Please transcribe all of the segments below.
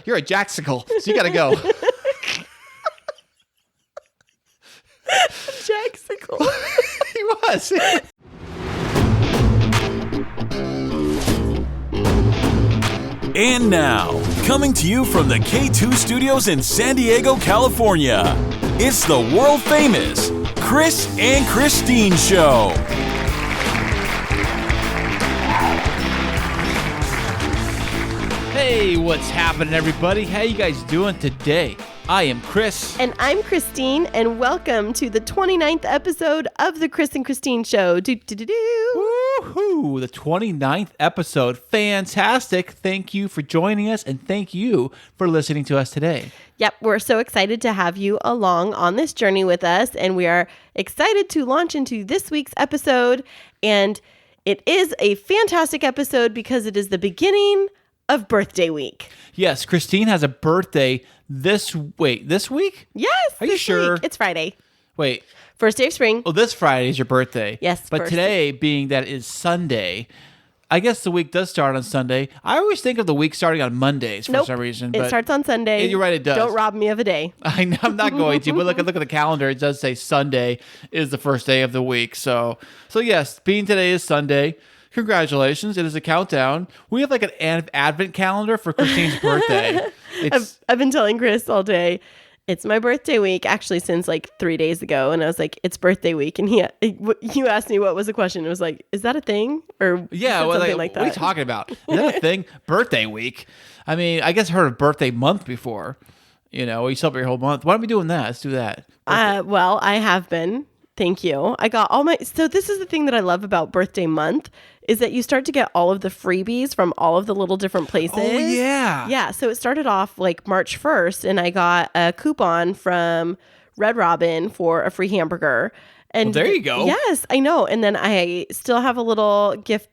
You're a Jaxicle, so you got to go. Jaxicle. He was. And now, coming to you from the K2 Studios in San Diego, California, it's the world-famous Chris and Christine Show. Hey, what's happening, everybody? How you guys doing today? I am Chris. And I'm Christine, and welcome to the 29th episode of the Chris and Christine Show. Woohoo! The 29th episode. Fantastic. Thank you for joining us, and thank you for listening to us today. Yep, we're so excited to have you along on this journey with us, and we are excited to launch into this week's episode. And it is a fantastic episode because it is the beginning of birthday week. Yes, Christine has a birthday this week? Yes. Are you sure? Week. It's Friday. Wait. First day of spring. Oh, this Friday is your birthday. Yes. But today, being that is Sunday, I guess the week does start on Sunday. I always think of the week starting on Mondays for some reason. It starts on Sunday. You're right, it does. Don't rob me of a day. I'm not going to, but look at the calendar. It does say Sunday is the first day of the week. So yes, being today is Sunday. Congratulations. It is a countdown. We have like an advent calendar for Christine's birthday. I've been telling Chris all day, it's my birthday week, actually since like 3 days ago. And I was like, it's birthday week. And you asked me what was the question. It was like, is that a thing? Or yeah, something like that. What are you talking about? Is that a thing? Birthday week? I mean, I guess I heard of birthday month before. You know, you celebrate your whole month. Why don't we doing that? Let's do that. Well, I have been. Thank you. I got so this is the thing that I love about birthday month is that you start to get all of the freebies from all of the little different places. Oh, yeah. Yeah. So it started off like March 1st and I got a coupon from Red Robin for a free hamburger. And there you go. Yes, I know. And then I still have a little gift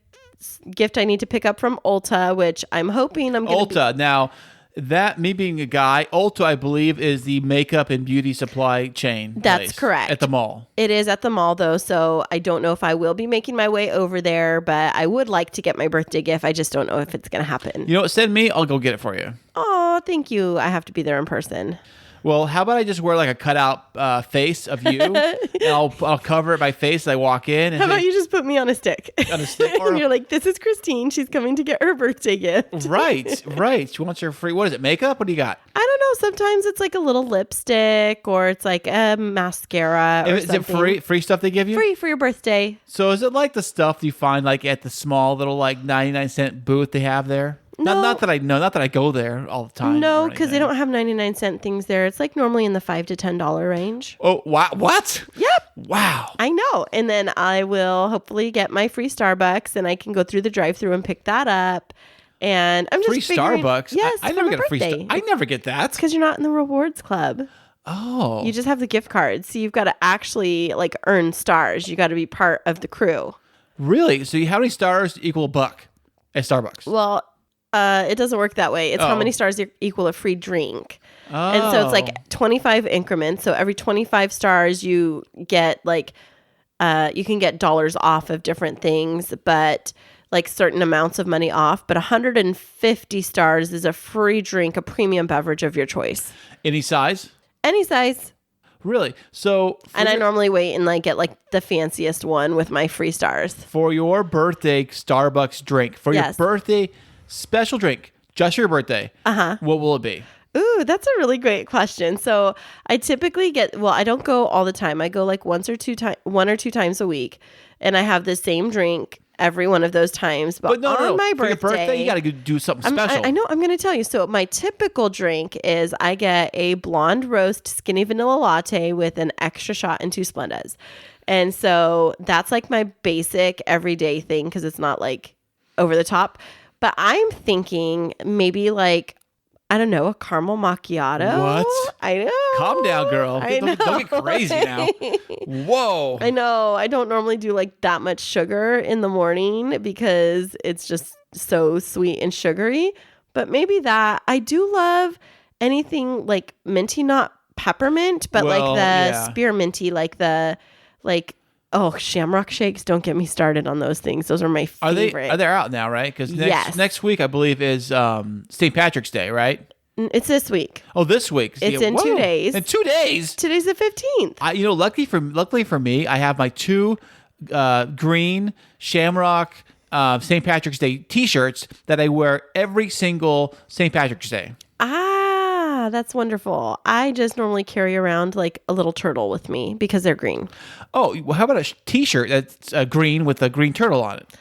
I need to pick up from Ulta, which I'm hoping I'm going to Ulta. Now, that, me being a guy, Ulta, I believe, is the makeup and beauty supply chain. That's correct. At the mall. It is at the mall, though, so I don't know if I will be making my way over there, but I would like to get my birthday gift. I just don't know if it's going to happen. You know what? Send me. I'll go get it for you. Oh, thank you. I have to be there in person. Well, how about I just wear like a cutout face of you, and I'll cover my face as I walk in. And how about you just put me on a stick? On a stick? And you're like, this is Christine. She's coming to get her birthday gift. Right. She wants her free, what is it, makeup? What do you got? I don't know. Sometimes it's like a little lipstick or it's like a mascara or something. Is it free stuff they give you? Free for your birthday. So is it like the stuff you find like at the small little like 99-cent booth they have there? No. Not that I go there all the time. No, because they don't have 99-cent things there. It's like normally in the $5 to $10 range. Oh, wow. What? Yep. Wow. I know. And then I will hopefully get my free Starbucks and I can go through the drive-thru and pick that up. And I'm just free Starbucks? Yes, I never get a free Starbucks. I never get that. Because you're not in the rewards club. Oh. You just have the gift cards. So you've got to actually like earn stars. You got to be part of the crew. Really? So how many stars equal $1 at Starbucks? Well, it doesn't work that way. It's how many stars equal a free drink. Oh. And so it's like 25 increments. So every 25 stars you get like, you can get dollars off of different things, but like certain amounts of money off. But 150 stars is a free drink, a premium beverage of your choice. Any size? Any size. Really? So, and I normally wait and like get like the fanciest one with my free stars. For your birthday Starbucks drink, for your birthday special drink, just your birthday, what will it be? Ooh, that's a really great question. So I typically I don't go all the time. I go like one or two times a week, and I have the same drink every one of those times. But no, on my birthday, for your birthday, you got to do something special. I know. I'm going to tell you. So my typical drink is I get a blonde roast skinny vanilla latte with an extra shot and 2 Splendas. And so that's like my basic everyday thing because it's not like over the top. But I'm thinking maybe like, I don't know, a caramel macchiato. What? I know. Calm down, girl. I know. Don't get crazy now. Whoa. I know. I don't normally do like that much sugar in the morning because it's just so sweet and sugary. But maybe that. I do love anything like minty, not peppermint, but like the spearminty, like the shamrock shakes. Don't get me started on those things. Those are my favorite. Are they out now, right? Because next week, I believe, is St. Patrick's Day, right? It's this week. Oh, this week. It's in 2 days. In 2 days. Today's the 15th. Luckily for me, I have my two green Shamrock St. Patrick's Day T-shirts that I wear every single St. Patrick's Day. Ah, that's wonderful. I just normally carry around like a little turtle with me because they're green. Oh, well, how about a T-shirt that's green with a green turtle on it?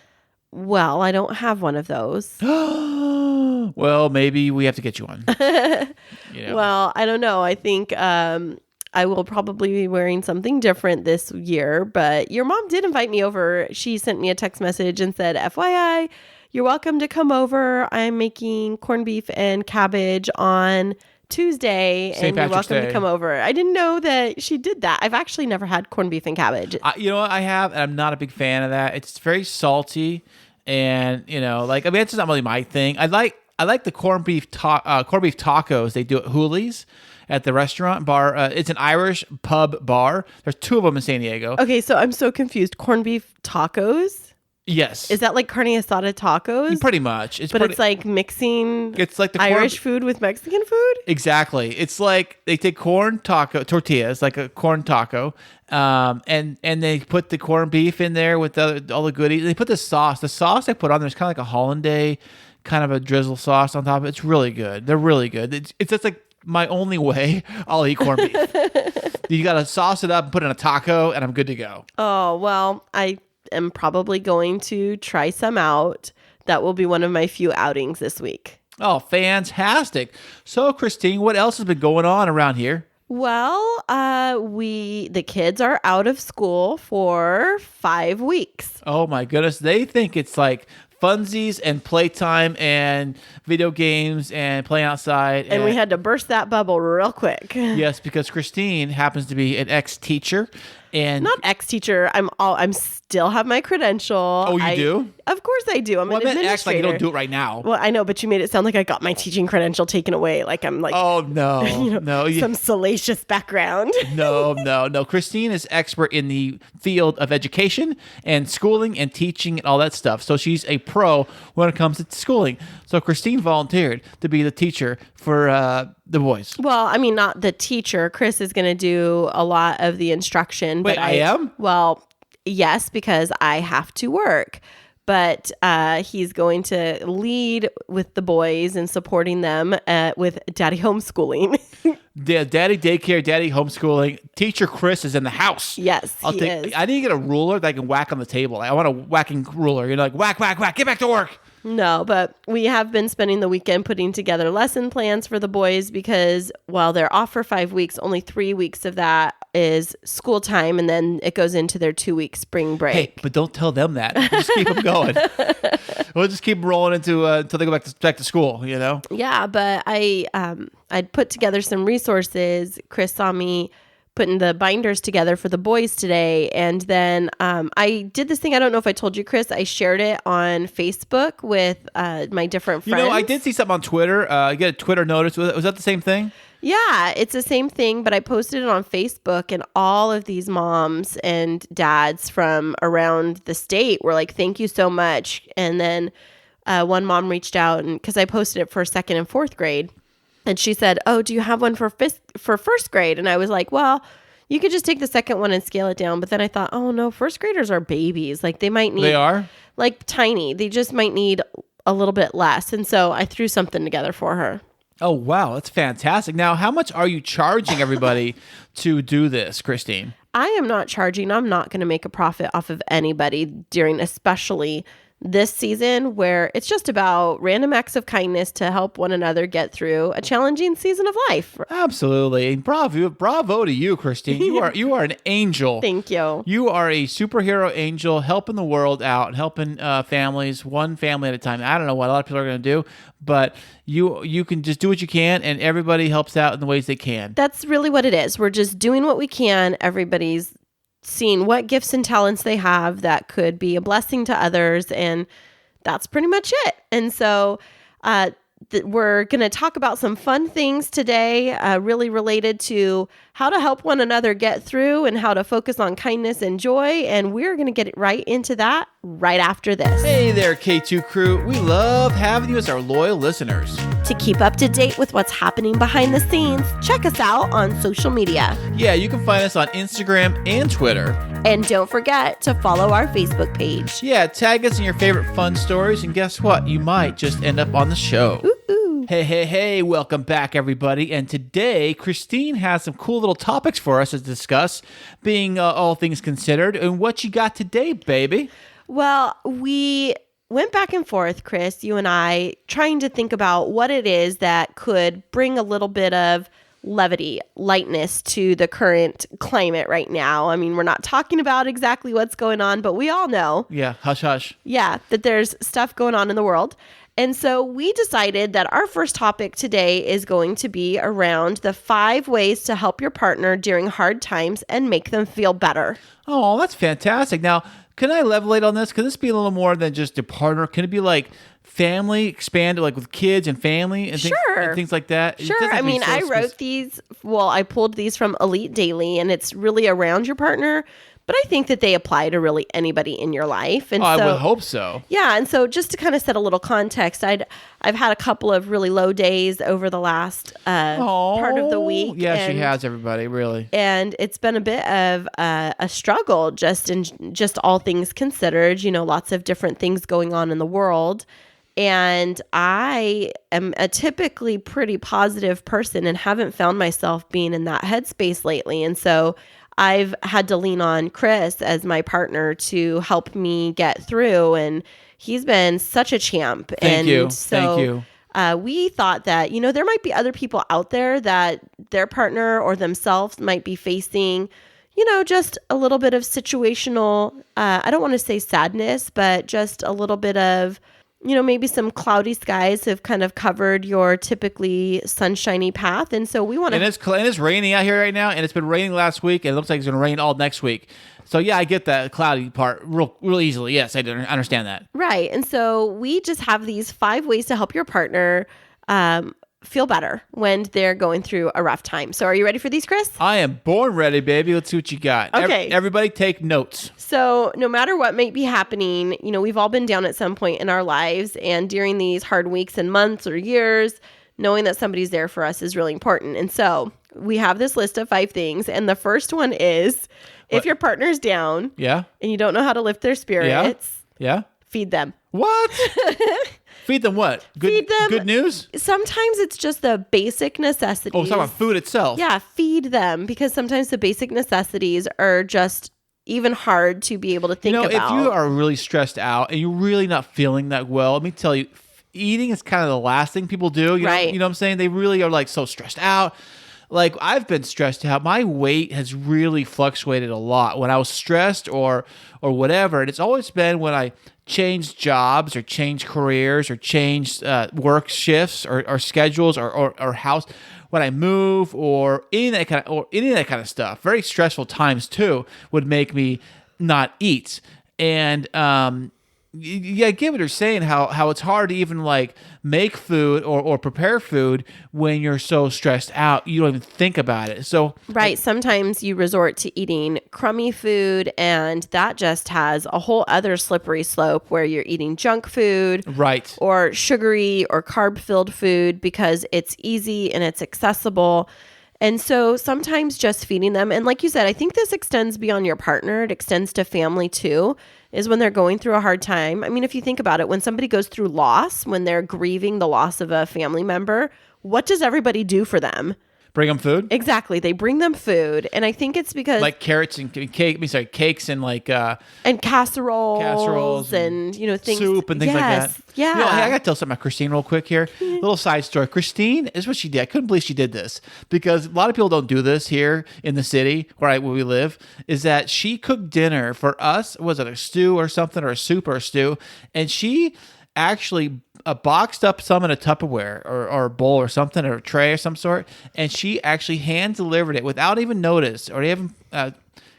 Well, I don't have one of those. Well, maybe we have to get you one. Well, I don't know. I think I will probably be wearing something different this year, but your mom did invite me over. She sent me a text message and said, FYI, you're welcome to come over. I'm making corned beef and cabbage on Tuesday, and you're welcome to come over. I didn't know that she did that. I've actually never had corned beef and cabbage. You know what I have, and I'm not a big fan of that. It's very salty, and it's just not really my thing. I like the corned beef tacos they do at Hooley's at the restaurant bar. It's an Irish pub bar. There's two of them in San Diego. Okay, so I'm so confused. Corned beef tacos? Yes. Is that like carne asada tacos? Pretty much. It's like mixing it's like the Irish food with Mexican food? Exactly. It's like they take corn tortillas, like a corn taco, and they put the corned beef in there with all the goodies. They put the sauce. The sauce they put on there is kind of like a hollandaise, kind of a drizzle sauce on top of it. It's really good. They're really good. It's just like my only way I'll eat corned beef. You got to sauce it up and put it in a taco, and I'm good to go. Oh, well, I am probably going to try some out. That will be one of my few outings this week. Oh, fantastic. So, Christine, what else has been going on around here? Well, the kids are out of school for 5 weeks. Oh my goodness. They think it's like funsies and playtime and video games and playing outside. And we had to burst that bubble real quick. Yes, because Christine happens to be an ex-teacher. And not ex-teacher. I'm still have my credential. Oh, you do? Of course I do. I'm an administrator. Ex, like you don't do it right now. Well, I know, but you made it sound like I got my teaching credential taken away. Like I'm like, oh no, no, some salacious background. No. Christine is expert in the field of education and schooling and teaching and all that stuff. So she's a pro when it comes to schooling. So Christine volunteered to be the teacher for the boys. Well, I mean, not the teacher. Chris is going to do a lot of the instruction. Wait, but I am? Well, yes, because I have to work. But he's going to lead with the boys and supporting them with daddy homeschooling. Daddy daycare, daddy homeschooling. Teacher Chris is in the house. Yes, he is. I need to get a ruler that I can whack on the table. I want a whacking ruler. Like whack, whack, whack. Get back to work. No, but we have been spending the weekend putting together lesson plans for the boys because while they're off for 5 weeks, only 3 weeks of that is school time, and then it goes into their 2-week spring break. Hey, but don't tell them that. Just keep them going. We'll just keep rolling into until they go back to school. Yeah, but I'd put together some resources. Chris saw me putting the binders together for the boys today. And then I did this thing. I don't know if I told you, Chris. I shared it on Facebook with my different friends. I did see something on Twitter. I get a Twitter notice. Was that the same thing? Yeah, it's the same thing, but I posted it on Facebook, and all of these moms and dads from around the state were like, thank you so much. And then one mom reached out, and because I posted it for 2nd and 4th grade, and she said, oh, do you have one for 1st grade? And I was like, well, you could just take the second one and scale it down. But then I thought, oh no, 1st graders are babies. Like they might need, they are like tiny. They just might need a little bit less. And so I threw something together for her. Oh, wow. That's fantastic. Now, how much are you charging everybody to do this, Christine? I am not charging. I'm not going to make a profit off of anybody during especially this season where it's just about random acts of kindness to help one another get through a challenging season of life. Absolutely. Bravo to you, Christine. You are an angel. Thank you. You are a superhero angel helping the world out and helping families, one family at a time. I don't know what a lot of people are going to do, but you can just do what you can, and everybody helps out in the ways they can. That's really what it is. We're just doing what we can. Everybody's seeing what gifts and talents they have that could be a blessing to others, and that's pretty much it. And so we're going to talk about some fun things today, really related to how to help one another get through and how to focus on kindness and joy. And we're going to get right into that right after this. Hey there, K2 crew. We love having you as our loyal listeners. To keep up to date with what's happening behind the scenes, check us out on social media. Yeah, you can find us on Instagram and Twitter. And don't forget to follow our Facebook page. Yeah, tag us in your favorite fun stories, and guess what? You might just end up on the show. Ooh. Hey, welcome back, everybody. And today, Christine has some cool little topics for us to discuss, being all things considered. And what you got today, baby? Well, we went back and forth, Chris, you and I, trying to think about what it is that could bring a little bit of levity, lightness to the current climate right now. I mean, we're not talking about exactly what's going on, but we all know. Yeah, hush, hush. Yeah, that there's stuff going on in the world. And so we decided that our first topic today is going to be around the 5 ways to help your partner during hard times and make them feel better. Oh, that's fantastic. Now, can I levelate on this? Could this be a little more than just a partner? Can it be like family expanded, like with kids and family and things like that? It Sure. doesn't have I to be mean, so I wrote these, I pulled these from Elite Daily, and it's really around your partner, but I think that they apply to really anybody in your life. And I would hope so. Yeah, and so just to kind of set a little context, I've had a couple of really low days over the last part of the week. Yeah, she has, everybody, really. And it's been a bit of a struggle, just all things considered. You know, lots of different things going on in the world. And I am a typically pretty positive person and haven't found myself being in that headspace lately. And so I've had to lean on Chris as my partner to help me get through. And he's been such a champ. Thank you. We thought that, you know, there might be other people out there that their partner or themselves might be facing, you know, just a little bit of situational, I don't want to say sadness, but just a little bit of, you know, maybe some cloudy skies have kind of covered your typically sunshiny path. And so we want to... And it's raining out here right now, and it's been raining last week, and it looks like it's going to rain all next week. So, yeah, I get that cloudy part real easily. Yes, I understand that. Right. And so we just have these 5 ways to help your partner feel better when they're going through a rough time. So are you ready for these, Chris? I am born ready, baby. Let's see what you got. Okay. Everybody take notes. So no matter what might be happening, you know, we've all been down at some point in our lives, and during these hard weeks and months or years, knowing that somebody's there for us is really important. And so we have this list of 5 things. And the first one is if your partner's down Yeah. and you don't know how to lift their spirits, Yeah. feed them. What? Feed them what? Feed them- Good news? Sometimes it's just the basic necessities. Oh, it's talking about food itself. Yeah, feed them, because sometimes the basic necessities are just even hard to be able to think about. If you are really stressed out and you're really not feeling that well, let me tell you, eating is kind of the last thing people do. Right. You know what I'm saying? They really are like so stressed out. Like, I've been stressed out. My weight has really fluctuated a lot when I was stressed or whatever. And it's always been when I changed jobs or changed careers or changed work shifts or schedules or house, when I move or any of that kind of stuff. Very stressful times too would make me not eat. And yeah, I get what you're saying, how it's hard to even like make food or prepare food when you're so stressed out. You don't even think about it. So Right. Sometimes you resort to eating crummy food, and that just has a whole other slippery slope where you're eating junk food. Right. Or sugary or carb-filled food because it's easy and it's accessible. And so sometimes just feeding them, and like you said, I think this extends beyond your partner. It extends to family too, is when they're going through a hard time. I mean, if you think about it, when somebody goes through loss, when they're grieving the loss of a family member, what does everybody do for them? Bring them food? Exactly. They bring them food. And I think it's because... Like carrots and cakes and like... and casseroles and, you know, things... Soup and things like that. Yeah. You know, hey, I got to tell something about Christine real quick here. Little side story. Christine is what she did. I couldn't believe she did this because a lot of people don't do this here in the city where we live, is that she cooked dinner for us. Was it a stew or something, or a soup or a stew? And she actually boxed up some in a Tupperware or a bowl or something, or a tray of some sort, and she actually hand delivered it without even notice or even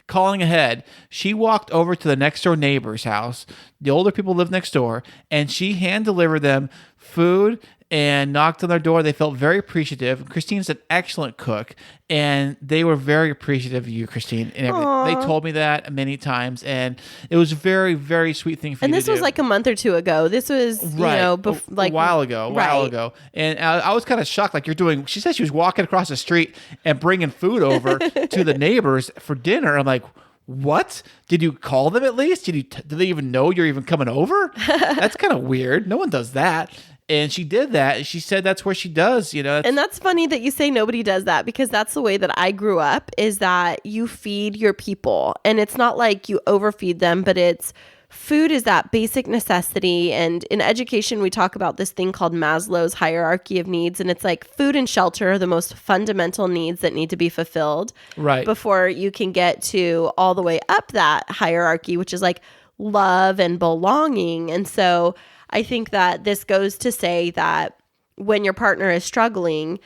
calling ahead. She walked over to the next door neighbor's house. The older people live next door, and she hand delivered them food and knocked on their door. They felt very appreciative. Christine's an excellent cook, and they were very appreciative of you, Christine. And they told me that many times, and it was a very, very sweet thing for And you to this do. was like a month or two ago. This was, Right. like a while ago. And I was kind of shocked. Like, she said she was walking across the street and bringing food over to the neighbors for dinner. I'm like, what? Did you call them at least? Did they even know you're even coming over? That's kind of weird. No one does that. And she did that. She said that's where she does, And that's funny that you say nobody does that, because that's the way that I grew up, is that you feed your people. And it's not like you overfeed them, but food is that basic necessity. And in education, we talk about this thing called Maslow's hierarchy of needs. And it's like food and shelter are the most fundamental needs that need to be fulfilled before you can get to all the way up that hierarchy, which is like love and belonging. And so I think that this goes to say that when your partner is struggling,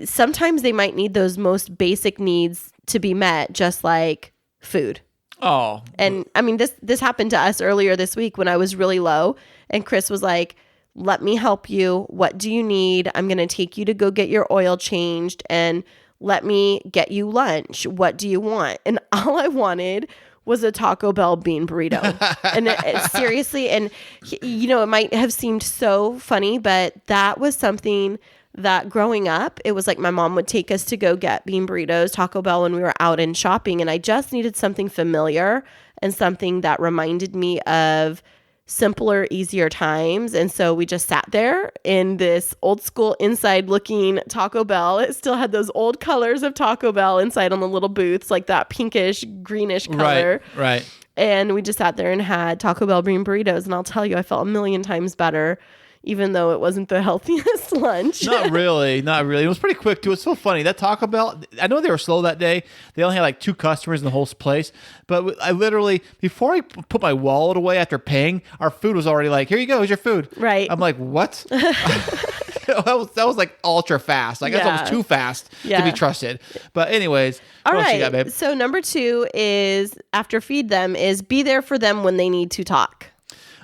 sometimes they might need those most basic needs to be met, just like food. Oh. And I mean, this happened to us earlier this week when I was really low, and Chris was like, let me help you. What do you need? I'm going to take you to go get your oil changed, and let me get you lunch. What do you want? And all I wanted was a Taco Bell bean burrito. And seriously, and it might have seemed so funny, but that was something that growing up, it was like my mom would take us to go get bean burritos, Taco Bell, when we were out and shopping. And I just needed something familiar and something that reminded me of simpler, easier times. And so we just sat there in this old school inside looking Taco Bell. It still had those old colors of Taco Bell inside on the little booths, like that pinkish, greenish color. Right. And we just sat there and had Taco Bell bean burritos. And I'll tell you, I felt a million times better, even though it wasn't the healthiest lunch. Not really. It was pretty quick, too. It's so funny. That Taco Bell, I know they were slow that day. They only had like 2 customers in the whole place. But I literally, before I put my wallet away after paying, our food was already like, here you go, here's your food. Right. I'm like, what? that was like ultra fast. Like, that's almost too fast to be trusted. But anyways, all what else right. you got, babe? So number 2 is, after feed them, is be there for them when they need to talk.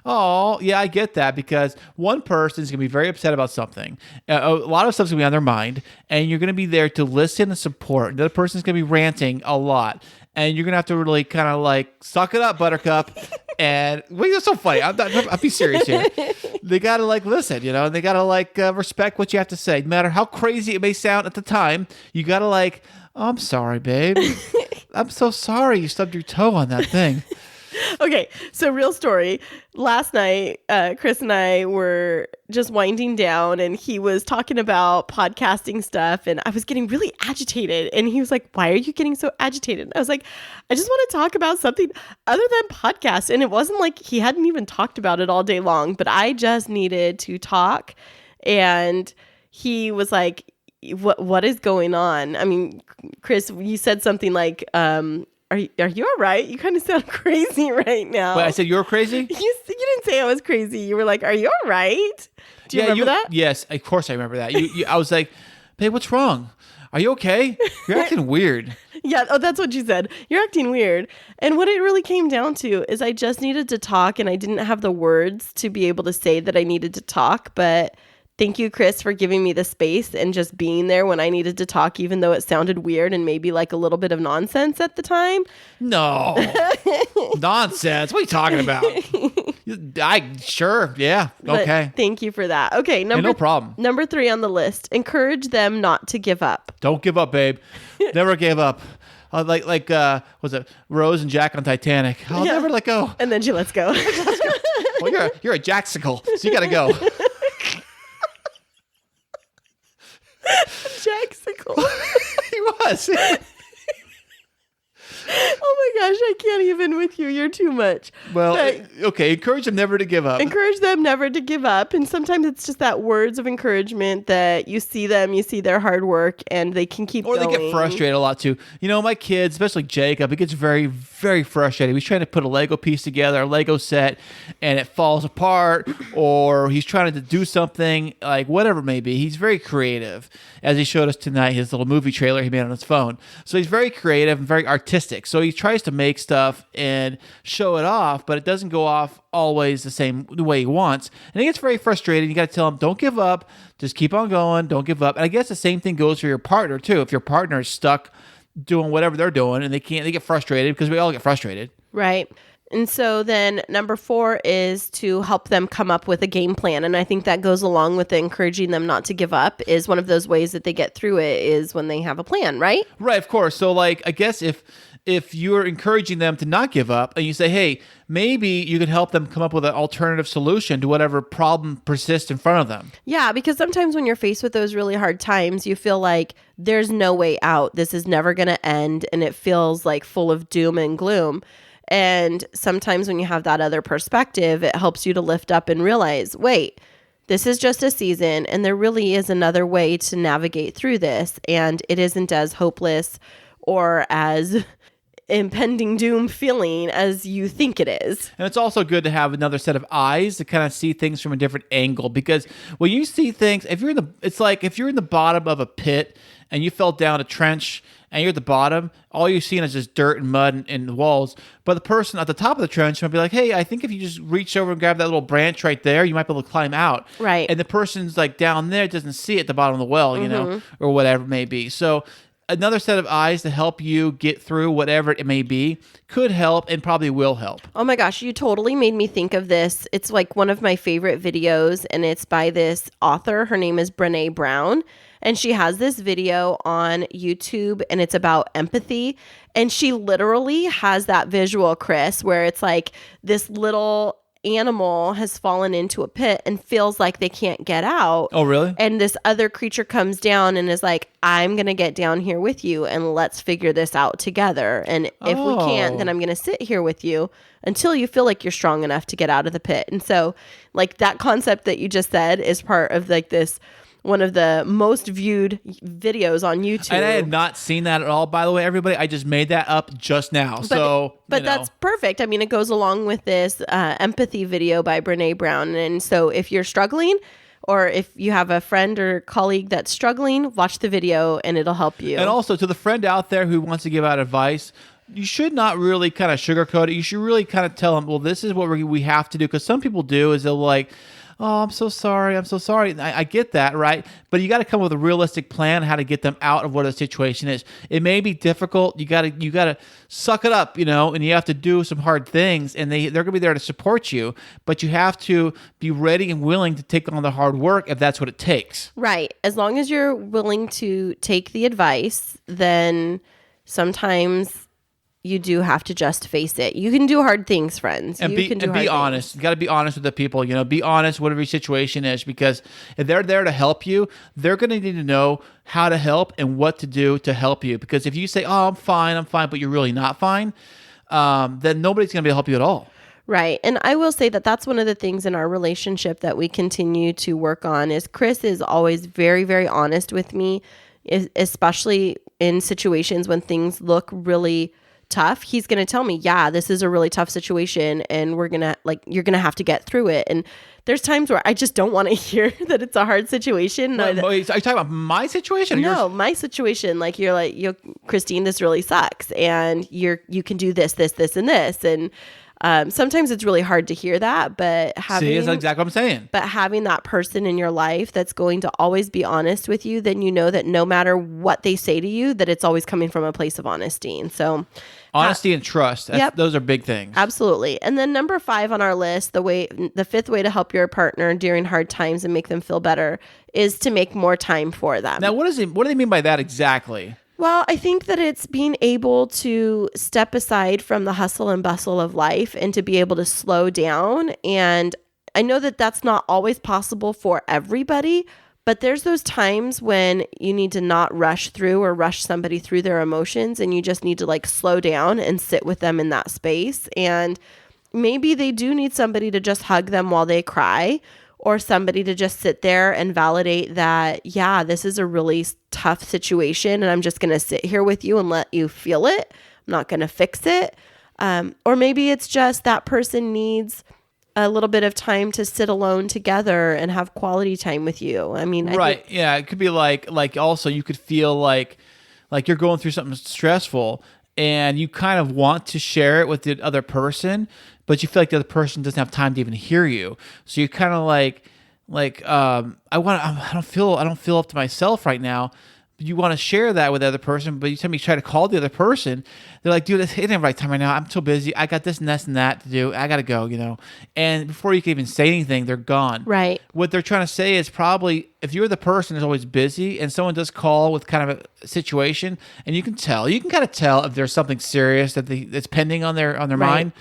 Oh, yeah, I get that, because one person is going to be very upset about something. A lot of stuff's going to be on their mind, and you're going to be there to listen and support. The other person's going to be ranting a lot, and you're going to have to really kind of like, suck it up, Buttercup. And you're so funny. I'll be serious here. They got to like listen, and they got to like respect what you have to say. No matter how crazy it may sound at the time, you got to like, oh, I'm sorry, babe. I'm so sorry you stubbed your toe on that thing. Okay, so real story. Last night, Chris and I were just winding down, and he was talking about podcasting stuff, and I was getting really agitated. And he was like, why are you getting so agitated? And I was like, I just want to talk about something other than podcasts. And it wasn't like he hadn't even talked about it all day long, but I just needed to talk. And he was like, what is going on? I mean, Chris, you said something like, Are you all right? You kind of sound crazy right now. Wait, I said you're crazy? You didn't say I was crazy. You were like, are you all right? Do you remember that? Yes, of course I remember that. I was like, babe, what's wrong? Are you okay? You're acting weird. Yeah, that's what you said. You're acting weird. And what it really came down to is I just needed to talk, and I didn't have the words to be able to say that I needed to talk, but thank you, Chris, for giving me the space and just being there when I needed to talk, even though it sounded weird and maybe like a little bit of nonsense at the time. No. Nonsense. What are you talking about? Sure. Yeah. But okay. thank you for that. Okay. No problem. Number 3 on the list, encourage them not to give up. Don't give up, babe. Never give up. Was it Rose and Jack on Titanic? I'll never let go. And then she lets go. Well, you're a Jacksicle, so you got to go. Jacksicle. He was. Oh my gosh, I can't even with you. You're too much. Well, But okay. Encourage them never to give up. encourage them never to give up. And sometimes it's just that words of encouragement that you see their hard work, and they can keep going. Or they get frustrated a lot too. My kids, especially Jacob, he gets very, very frustrated. He's trying to put a Lego piece together, a Lego set, and it falls apart, or he's trying to do something, like whatever it may be. He's very creative, as he showed us tonight, his little movie trailer he made on his phone. So he's very creative and very artistic. So he tries to make stuff and show it off, but it doesn't go off always the way he wants. And it gets very frustrating. You got to tell him, don't give up. Just keep on going. Don't give up. And I guess the same thing goes for your partner too. If your partner is stuck doing whatever they're doing and they get frustrated, because we all get frustrated. Right. And so then number 4 is to help them come up with a game plan. And I think that goes along with the encouraging them not to give up. Is one of those ways that they get through it is when they have a plan, right? Right, of course. So like, I guess if you're encouraging them to not give up and you say, hey, maybe you could help them come up with an alternative solution to whatever problem persists in front of them. Yeah, because sometimes when you're faced with those really hard times, you feel like there's no way out. This is never going to end. And it feels like full of doom and gloom. And sometimes when you have that other perspective, it helps you to lift up and realize, wait, this is just a season and there really is another way to navigate through this. And it isn't as hopeless or as impending doom feeling as you think it is. And it's also good to have another set of eyes to kind of see things from a different angle, because when you see things, it's like if you're in the bottom of a pit and you fell down a trench and you're at the bottom, all you're seeing is just dirt and mud and the walls. But the person at the top of the trench might be like, hey, I think if you just reach over and grab that little branch right there, you might be able to climb out. Right. And the person's like down there doesn't see it at the bottom of the well, you know, or whatever it may be. So another set of eyes to help you get through whatever it may be could help and probably will help. Oh my gosh, you totally made me think of this. It's like one of my favorite videos, and it's by this author. Her name is Brené Brown, and she has this video on YouTube, and it's about empathy. And she literally has that visual, Chris, where it's like this little animal has fallen into a pit and feels like they can't get out. Oh, really? And this other creature comes down and is like, I'm going to get down here with you and let's figure this out together. And if we can't, then I'm going to sit here with you until you feel like you're strong enough to get out of the pit. And so like that concept that you just said is part of like this, one of the most viewed videos on YouTube. And I had not seen that at all, by the way, everybody. I just made that up just now. But that's perfect. I mean, it goes along with this empathy video by Brené Brown. And so if you're struggling, or if you have a friend or colleague that's struggling, watch the video and it'll help you. And also to the friend out there who wants to give out advice, you should not really kind of sugarcoat it. You should really kind of tell them, well, this is what we have to do. Because some people do is they'll like, oh, I'm so sorry. I get that, right? But you got to come with a realistic plan how to get them out of what the situation is. It may be difficult. You got to suck it up, you know, and you have to do some hard things, and they're going to be there to support you, but you have to be ready and willing to take on the hard work if that's what it takes. Right. As long as you're willing to take the advice, then sometimes you do have to just face it. You can do hard things, friends. And be honest. You got to be honest with the people. You know, be honest whatever your situation is, because if they're there to help you, they're going to need to know how to help and what to do to help you. Because if you say, "Oh, I'm fine," but you're really not fine, then nobody's going to be able to help you at all. Right. And I will say that that's one of the things in our relationship that we continue to work on is Chris is always very, very honest with me, especially in situations when things look really tough. He's going to tell me, yeah, this is a really tough situation and you're going to have to get through it. And there's times where I just don't want to hear that it's a hard situation. Wait, are you talking about my situation? No, my situation. Like you're like, Christine, this really sucks. And you can do this, this, this, and this. And sometimes it's really hard to hear that, but that's exactly what I'm saying. But having that person in your life that's going to always be honest with you, then you know that no matter what they say to you, that it's always coming from a place of honesty. And so honesty and trust. Yep. Those are big things. Absolutely. And then number 5 on our list, the fifth way to help your partner during hard times and make them feel better is to make more time for them. Now, what do they mean by that exactly? Well, I think that it's being able to step aside from the hustle and bustle of life and to be able to slow down. And I know that that's not always possible for everybody, but there's those times when you need to not rush through or rush somebody through their emotions, and you just need to like slow down and sit with them in that space. And maybe they do need somebody to just hug them while they cry, or somebody to just sit there and validate that, yeah, this is a really tough situation and I'm just going to sit here with you and let you feel it. I'm not going to fix it. Or maybe it's just that person needs a little bit of time to sit alone together and have quality time with you. I mean, Yeah, it could be like also you could feel like you're going through something stressful, and you kind of want to share it with the other person, but you feel like the other person doesn't have time to even hear you. So you kind of I don't feel up to myself right now. You want to share that with the other person, but you try to call the other person. They're like, dude, it ain't the right time right now. I'm so busy. I got this and this and that to do. I got to go, And before you can even say anything, they're gone. Right. What they're trying to say is probably if you're the person who's always busy and someone does call with kind of a situation, and you can kind of tell if there's something serious that's pending on their mind,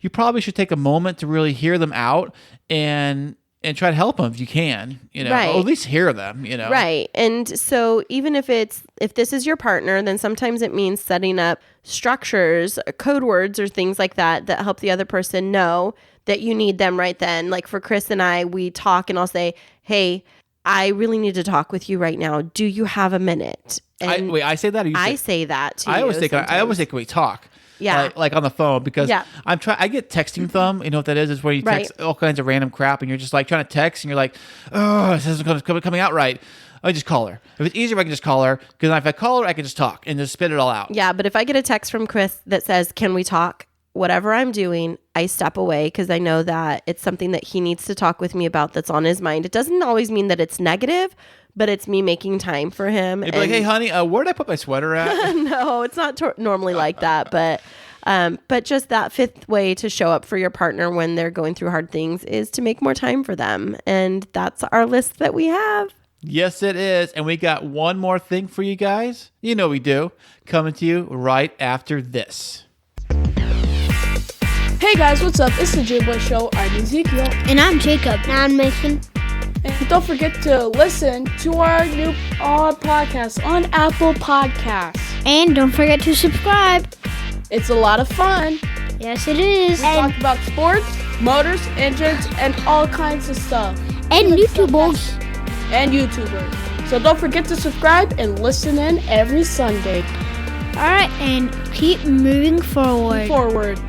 you probably should take a moment to really hear them out and try to help them if you can, Right. or at least hear them, Right. And so even if this is your partner, then sometimes it means setting up structures, code words, or things like that help the other person know that you need them right then. Like for Chris and I, we talk and I'll say, hey, I really need to talk with you right now. Do you have a minute? And I say that? Or I say that to you. I always think sometimes. we talk. Yeah. Like on the phone, because Yeah. I get texting thumb. You know what that is? It's where you text all kinds of random crap and you're just like trying to text and you're like, oh, this isn't coming out right. I just call her. If it's easier, I can just call her, because if I call her, I can just talk and just spit it all out. Yeah, but if I get a text from Chris that says, can we talk? Whatever I'm doing, I step away because I know that it's something that he needs to talk with me about that's on his mind. It doesn't always mean that it's negative, but it's me making time for him. You'd be like, hey, honey, where'd I put my sweater at? No, it's not normally like that, but just that fifth way to show up for your partner when they're going through hard things is to make more time for them. And that's our list that we have. Yes, it is. And we got one more thing for you guys. You know we do. Coming to you right after this. Hey guys, what's up? It's the J-Boy Show. I'm Ezekiel. And I'm Jacob. And I'm Mason. And don't forget to listen to our new podcast on Apple Podcasts. And don't forget to subscribe. It's a lot of fun. Yes, it is. We talk about sports, motors, engines, and all kinds of stuff. And YouTubers. And YouTubers. So don't forget to subscribe and listen in every Sunday. All right, and keep moving forward. Forward.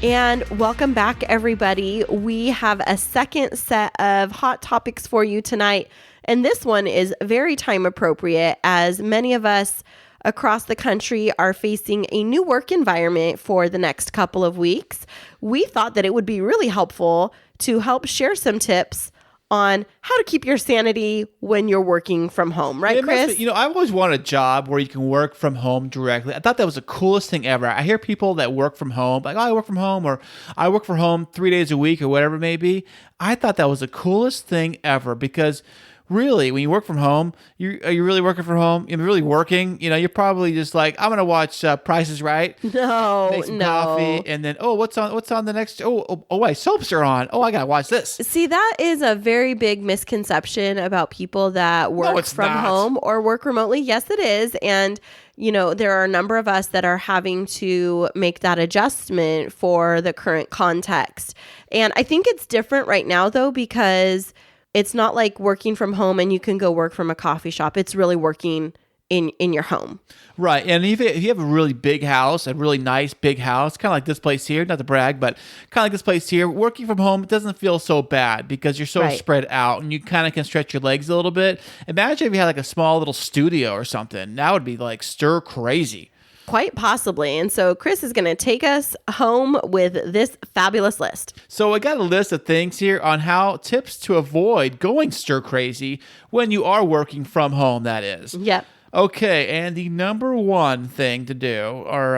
And welcome back, everybody. We have a second set of hot topics for you tonight. And this one is very time appropriate, as many of us across the country are facing a new work environment for the next couple of weeks. We thought that it would be really helpful to help share some tips on how to keep your sanity when you're working from home, right, Chris? I've always wanted a job where you can work from home directly. I thought that was the coolest thing ever. I hear people that work from home, like, oh, I work from home, or I work from home 3 days a week, or whatever it may be. I thought that was the coolest thing ever, because really, when you work from home, are you really working from home? You're really working. You're probably just like, I'm gonna watch Price is Right. Make some coffee, and then what's on the next? Oh, soaps are on. Oh, I gotta watch this. See, that is a very big misconception about people that work from home or work remotely. Yes, it is, and there are a number of us that are having to make that adjustment for the current context. And I think it's different right now, though, because it's not like working from home and you can go work from a coffee shop. It's really working in your home. Right. And if you have a really big house, a really nice big house, kind of like this place here, not to brag, but kind of like this place here, working from home, it doesn't feel so bad because you're so spread out and you kind of can stretch your legs a little bit. Imagine if you had like a small little studio or something. That would be like stir crazy. Quite possibly. And so Chris is going to take us home with this fabulous list. So I got a list of things here on how tips to avoid going stir crazy when you are working from home, that is. Yep. Okay, and the number one thing to do, or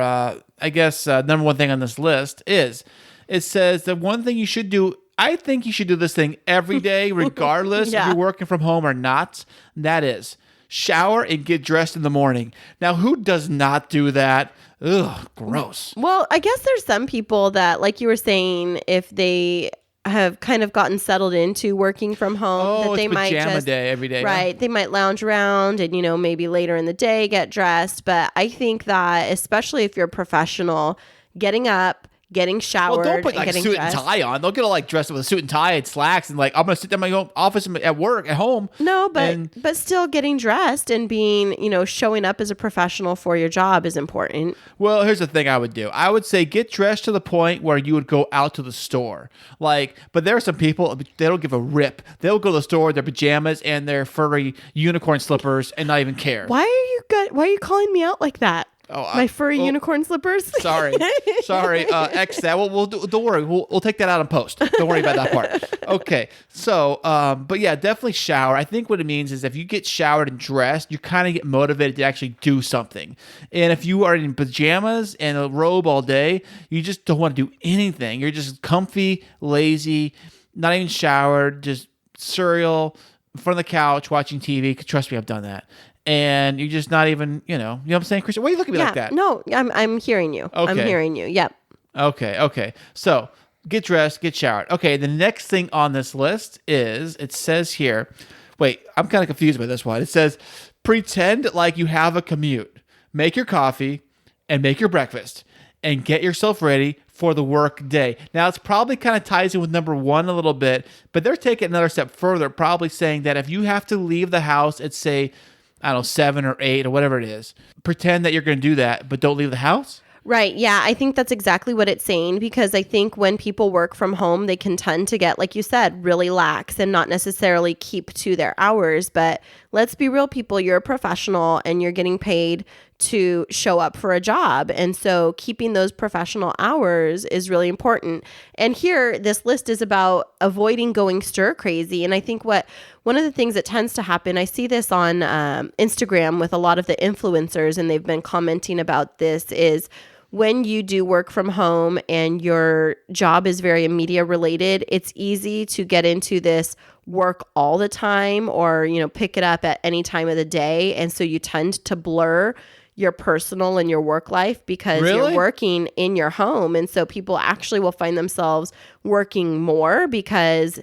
number one thing on this list is, it says that one thing you should do, I think you should do this thing every day, regardless if you're working from home or not, and that is shower and get dressed in the morning. Now, who does not do that? Ugh, gross. Well, I guess there's some people that, like you were saying, if they have kind of gotten settled into working from home, that they might pajama day every day. Right. They might lounge around and, maybe later in the day get dressed. But I think that, especially if you're a professional, getting up, getting showered, don't put and like a suit and tie on. Don't get all like dressed with a suit and tie and slacks and like, I'm going to sit down in my own office at work, at home. No, but still getting dressed and being, showing up as a professional for your job is important. Well, here's the thing I would do. I would say get dressed to the point where you would go out to the store. But there are some people, they don't give a rip. They'll go to the store in their pajamas and their furry unicorn slippers and not even care. Why are you why are you calling me out like that? My furry unicorn slippers. Sorry. X that. Don't worry. We'll take that out in post. Don't worry about that part. Okay. So, but yeah, definitely shower. I think what it means is if you get showered and dressed, you kind of get motivated to actually do something. And if you are in pajamas and a robe all day, you just don't want to do anything. You're just comfy, lazy, not even showered, just cereal in front of the couch watching TV. Trust me, I've done that. And you're just not even, you know what I'm saying, Christian? Why are you looking at me like that? No, I'm hearing you. Okay. I'm hearing you. Yep. Okay. So get dressed, get showered. Okay, the next thing on this list is, it says here, wait, I'm kind of confused by this one. It says, pretend like you have a commute. Make your coffee and make your breakfast and get yourself ready for the work day. Now, it's probably kind of ties in with number one a little bit, but they're taking it another step further, probably saying that if you have to leave the house at, say, I don't know, 7 or 8 or whatever it is, pretend that you're going to do that, but don't leave the house. Right. Yeah, I think that's exactly what it's saying, because I think when people work from home, they can tend to get, like you said, really lax and not necessarily keep to their hours. But let's be real, people, you're a professional and you're getting paid to show up for a job. And so keeping those professional hours is really important. And here, this list is about avoiding going stir crazy. And I think one of the things that tends to happen, I see this on Instagram with a lot of the influencers, and they've been commenting about this, is when you do work from home and your job is very media related, it's easy to get into this work all the time, or, pick it up at any time of the day. And so you tend to blur your personal and your work life because you're working in your home. And so people actually will find themselves working more because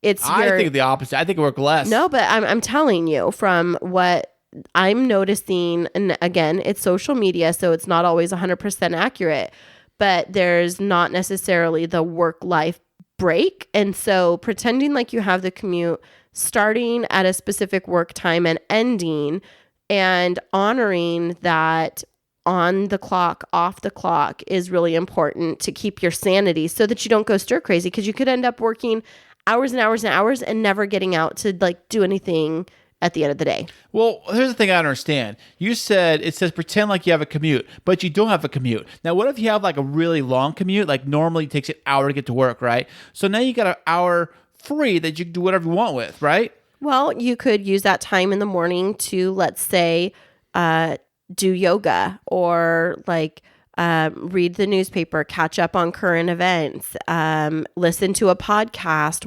I think the opposite. I think work less. No, but I'm telling you from what I'm noticing, and again, it's social media, so it's not always 100% accurate, but there's not necessarily the work-life break. And so pretending like you have the commute starting at a specific work time and ending, and honoring that on the clock, off the clock is really important to keep your sanity so that you don't go stir crazy, because you could end up working hours and hours and hours and never getting out to do anything at the end of the day. Well, here's the thing I don't understand. You said, it says pretend like you have a commute, but you don't have a commute. Now, what if you have like a really long commute? Like normally it takes an hour to get to work, right? So now you got an hour free that you can do whatever you want with, right? Well, you could use that time in the morning to, let's say, do yoga, or read the newspaper, catch up on current events, listen to a podcast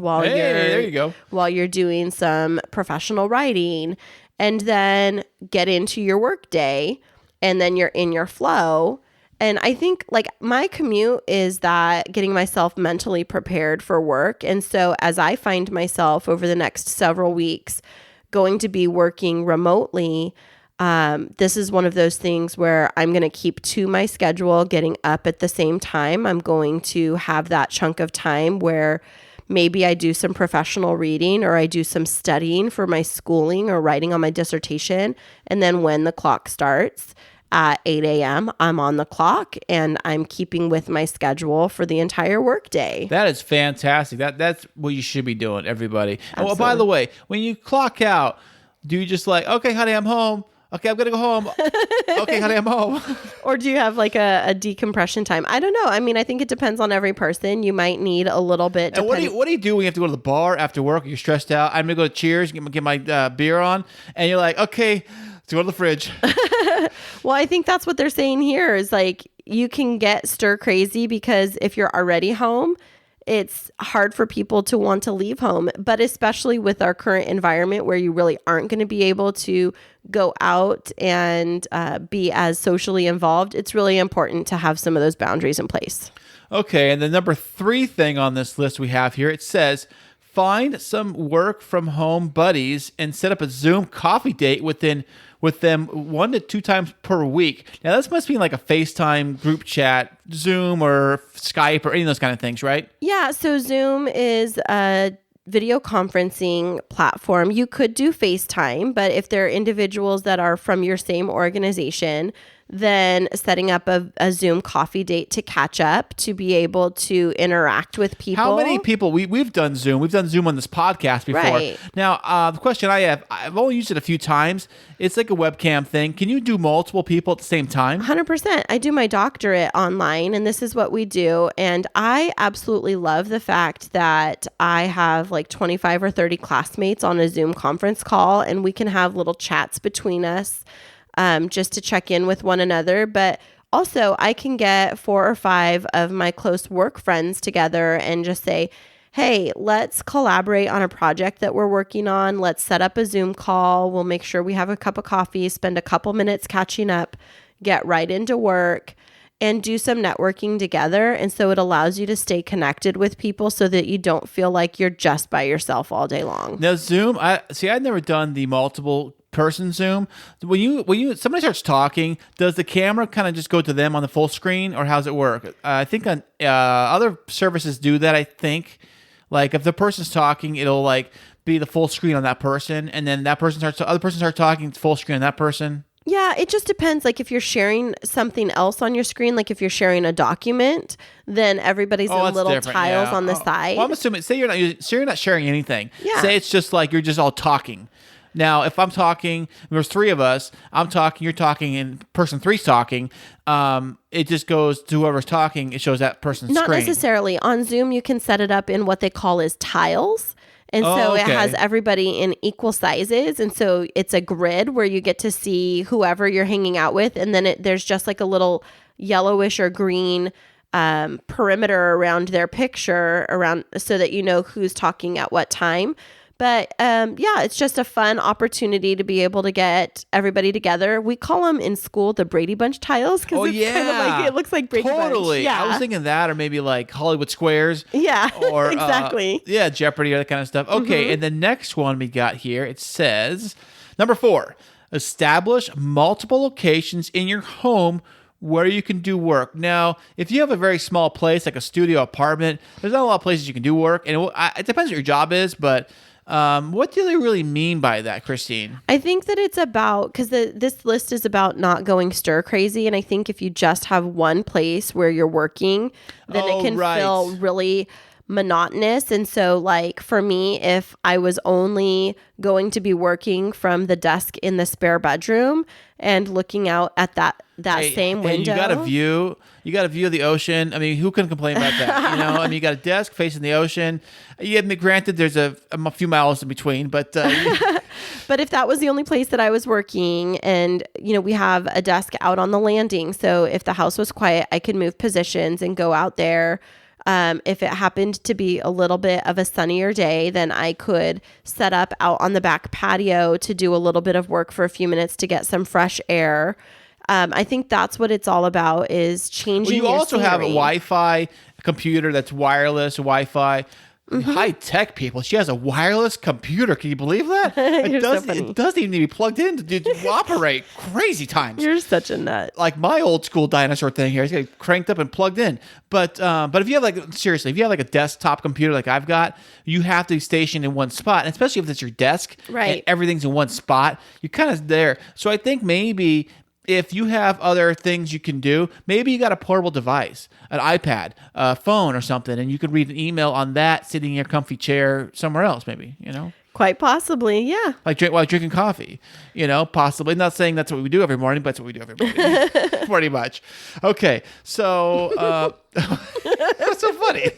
while you're doing some professional writing, and then get into your work day, and then you're in your flow. And I think my commute is that getting myself mentally prepared for work. And so as I find myself over the next several weeks going to be working remotely, this is one of those things where I'm going to keep to my schedule, getting up at the same time. I'm going to have that chunk of time where maybe I do some professional reading, or I do some studying for my schooling or writing on my dissertation. And then when the clock starts at 8 a.m., I'm on the clock and I'm keeping with my schedule for the entire workday. That is fantastic. That's what you should be doing, everybody. Oh, by the way, when you clock out, do you just okay, honey, I'm home. Okay, I'm going to go home. Okay, honey, I'm home. Or do you have a decompression time? I don't know. I mean, I think it depends on every person. You might need a little bit. And what do you do when you have to go to the bar after work? You're stressed out. I'm going to go to Cheers, get my beer on. And you're like, okay, let's go to the fridge. Well, I think that's what they're saying here is you can get stir crazy because if you're already home, it's hard for people to want to leave home. But especially with our current environment where you really aren't going to be able to go out and be as socially involved, it's really important to have some of those boundaries in place. Okay, and the number 3 thing on this list we have here, it says, find some work from home buddies and set up a Zoom coffee date with them 1 to 2 times per week. Now, this must be like a FaceTime group chat, Zoom or Skype or any of those kind of things, right? Yeah, so Zoom is a video conferencing platform. You could do FaceTime, but if there are individuals that are from your same organization, then setting up a Zoom coffee date to catch up, to be able to interact with people. How many people? We've done Zoom. We've done Zoom on this podcast before. Right. Now, the question I have, I've only used it a few times. It's like a webcam thing. Can you do multiple people at the same time? 100%. I do my doctorate online, and this is what we do. And I absolutely love the fact that I have like 25 or 30 classmates on a Zoom conference call, and we can have little chats between us just to check in with one another. But also, I can get 4 or 5 of my close work friends together and just say, hey, let's collaborate on a project that we're working on. Let's set up a Zoom call. We'll make sure we have a cup of coffee, spend a couple minutes catching up, get right into work, and do some networking together. And so it allows you to stay connected with people so that you don't feel like you're just by yourself all day long. Now, Zoom, I've never done the multiple person Zoom. When you somebody starts talking, does the camera kind of just go to them on the full screen, or how's it work? I think on other services do that. I think, like, if the person's talking, it'll like be the full screen on that person, and then other person starts talking, it's full screen on that person. Yeah, it just depends. Like if you're sharing something else on your screen, like if you're sharing a document, then everybody's in little different. tiles Yeah. on the side. Well, I'm assuming, say you're not sharing anything. Yeah. Say it's just like you're just all talking. Now, if I'm talking, there's 3 of us, I'm talking, you're talking, and person 3's talking, it just goes to whoever's talking, it shows that person's Not screen. necessarily. On Zoom, you can set it up in what they call as tiles. And so it okay. has everybody in equal sizes. And so it's a grid where you get to see whoever you're hanging out with. And then there's just like a little yellowish or green perimeter around their picture so that you know who's talking at what time. But yeah, it's just a fun opportunity to be able to get everybody together. We call them in school the Brady Bunch tiles because it's kind of like, it looks like Brady Bunch. Totally. Yeah. I was thinking that, or maybe like Hollywood Squares. Yeah, Or exactly. Jeopardy or that kind of stuff. Okay, and the next one we got here, it says, number 4, establish multiple locations in your home where you can do work. Now, if you have a very small place, like a studio apartment, there's not a lot of places you can do work. And it depends what your job is, but what do they really mean by that, Christine? I think that it's about, because this list is about not going stir crazy. And I think if you just have one place where you're working, then it can feel really monotonous. And so like for me, if I was only going to be working from the desk in the spare bedroom and looking out at that same window. And you got a view of the ocean. I mean, who can complain about that? You know, I mean, you got a desk facing the ocean. Granted, there's a few miles in between, but but if that was the only place that I was working, and you know, we have a desk out on the landing, so if the house was quiet, I could move positions and go out there. If it happened to be a little bit of a sunnier day, then I could set up out on the back patio to do a little bit of work for a few minutes to get some fresh air. I think that's what it's all about, is changing your you also have a scenery. Wi-Fi computer that's wireless Wi-Fi. High tech people. She has a wireless computer. Can you believe that? You're so funny. It doesn't even need to be plugged in to operate. Crazy times. You're such a nut. Like my old school dinosaur thing here. It's got cranked up and plugged in. But if you have if you have like a desktop computer like I've got, you have to be stationed in one spot. And especially if it's your desk, Right. and everything's in one spot, you're kind of there. So I think maybe if you have other things you can do, maybe you got a portable device, an iPad, a phone or something, and you could read an email on that sitting in your comfy chair somewhere else, maybe, you know? Quite possibly, yeah. While drinking coffee, you know, possibly. Not saying that's what we do every morning, but that's what we do every morning. Pretty much. Okay, so that's so funny.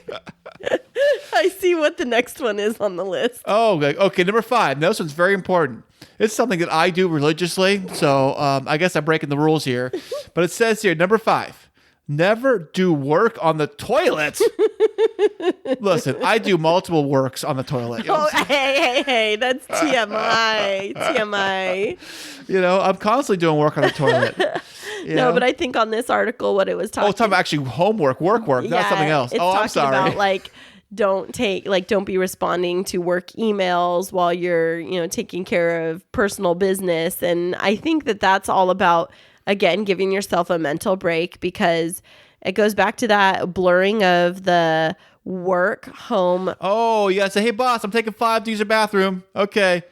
I see what the next one is on the list. Oh, okay. Number 5. Now, this one's very important. It's something that I do religiously, so I guess I'm breaking the rules here. But it says here, number 5, never do work on the toilet. Listen, I do multiple works on the toilet. You know, Hey, that's TMI. TMI. you know, I'm constantly doing work on the toilet. You No, know? but I think on this article, what it was talking it's talking about actually homework, work, not something else. It's I'm talking sorry. about like don't be responding to work emails while you're, you know, taking care of personal business. And I think that that's all about, again, giving yourself a mental break, because it goes back to that blurring of the work home. Oh, you gotta say, hey, boss, I'm taking 5 to use the bathroom. Okay.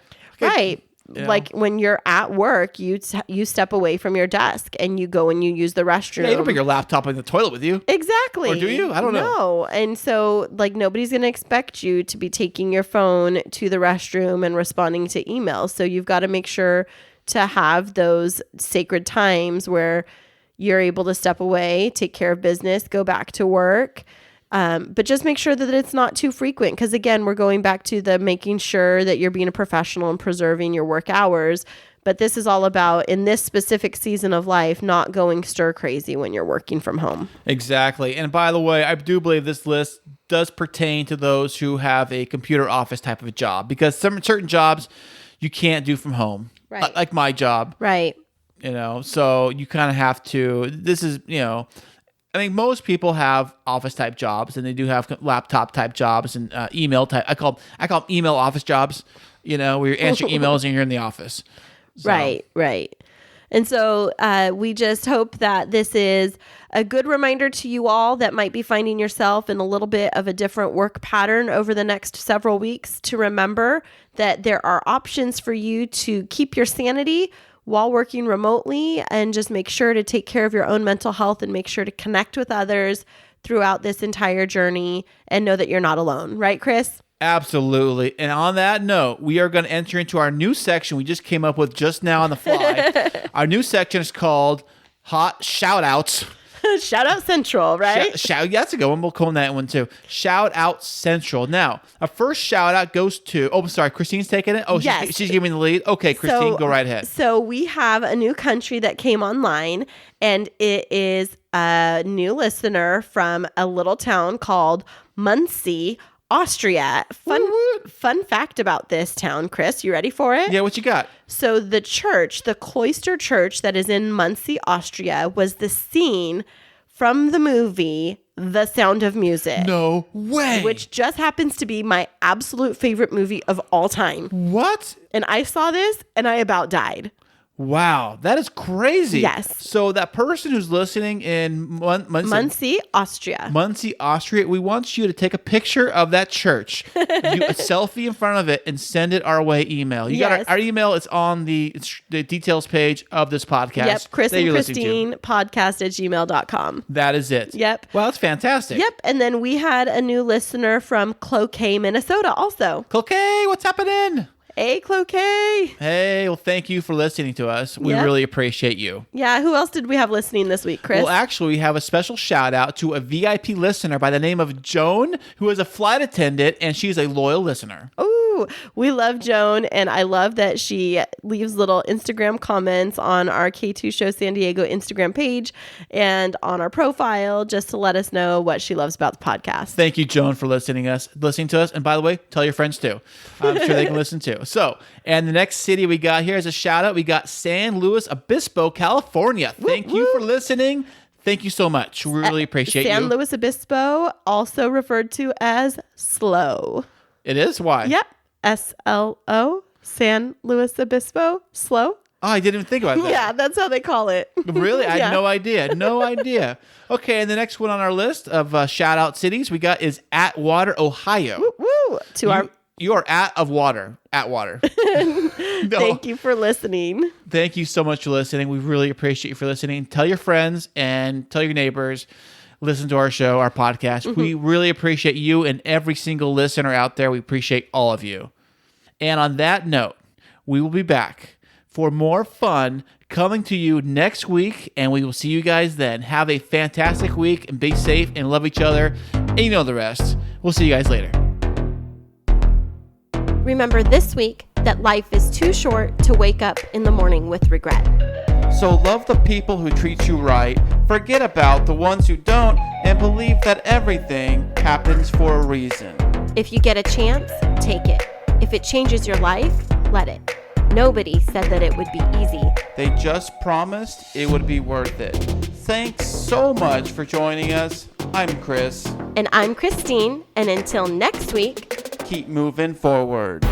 Right. You know? Like when you're at work, you step away from your desk and you go and you use the restroom. Yeah, you don't bring your laptop in the toilet with you. Exactly. Or do you? I don't know. No. And so like nobody's going to expect you to be taking your phone to the restroom and responding to emails. So you've got to make sure to have those sacred times where you're able to step away, take care of business, go back to work. But just make sure that it's not too frequent. Because again, we're going back to the making sure that you're being a professional and preserving your work hours. But this is all about, in this specific season of life, not going stir crazy when you're working from home. Exactly. And by the way, I do believe this list does pertain to those who have a computer office type of a job, because some certain jobs you can't do from home. Right. Like my job. Right. So you kind of have to, this is, I think most people have office type jobs, and they do have laptop type jobs and email type. I call them email office jobs, where you're answering emails and you're in the office. So. Right. And so we just hope that this is a good reminder to you all that might be finding yourself in a little bit of a different work pattern over the next several weeks, to remember that there are options for you to keep your sanity while working remotely, and just make sure to take care of your own mental health and make sure to connect with others throughout this entire journey, and know that you're not alone. Right, Chris? Absolutely. And on that note, we are going to enter into our new section we just came up with just now on the fly. Our new section is called Hot Shout Outs. Shout out Central, right? Yeah, that's a good one. We'll call that one too. Shout Out Central. Now, our first shout out goes to, I'm sorry, Christine's taking it? Oh, yes. she's giving the lead? Okay, Christine, go right ahead. So we have a new country that came online, and it is a new listener from a little town called Muncie, Austria. Fun fact about this town, Chris. You ready for it? Yeah, what you got? So the church, the Cloister Church that is in Muncie, Austria, was the scene from the movie The Sound of Music. No way. Which just happens to be my absolute favorite movie of all time. What? And I saw this and I about died. Wow, that is crazy. Yes. So that person who's listening in Muncie, Austria. Muncie, Austria, we want you to take a picture of that church, a selfie in front of it, and send it our way email. You got our email. It's on the details page of this podcast. Yep, Chris and Christine podcast@gmail.com. That is it. Yep. Well, that's fantastic. Yep. And then we had a new listener from Cloquet, Minnesota also. Cloquet, what's happening? Hey, Cloquet. Hey, well, thank you for listening to us. We really appreciate you. Yeah, who else did we have listening this week, Chris? Well, actually, we have a special shout out to a VIP listener by the name of Joan, who is a flight attendant, and she's a loyal listener. Ooh, we love Joan, and I love that she leaves little Instagram comments on our K2 Show San Diego Instagram page and on our profile, just to let us know what she loves about the podcast. Thank you, Joan, for listening to us. And by the way, tell your friends too. I'm sure they can listen too. So, and the next city we got here is a shout out. We got San Luis Obispo, California. Thank you for listening. Thank you so much. We really appreciate you. San Luis Obispo, also referred to as SLO. It is? Why? Yep. SLO, San Luis Obispo, slow. Oh, I didn't even think about that. Yeah, that's how they call it. Really? I had no idea. No idea. Okay, and the next one on our list of shout-out cities we got is Atwater, Ohio. Woo! You are Atwater. No. Thank you for listening. Thank you so much for listening. We really appreciate you for listening. Tell your friends and tell your neighbors. Listen to our show, our podcast. Mm-hmm. We really appreciate you and every single listener out there. We appreciate all of you. And on that note, we will be back for more fun coming to you next week, and we will see you guys then. Have a fantastic week and be safe and love each other. And you know the rest. We'll see you guys later. Remember this week that life is too short to wake up in the morning with regret. So love the people who treat you right, forget about the ones who don't, and believe that everything happens for a reason. If you get a chance, take it. If it changes your life, let it. Nobody said that it would be easy. They just promised it would be worth it. Thanks so much for joining us. I'm Chris. And I'm Christine, and until next week, keep moving forward.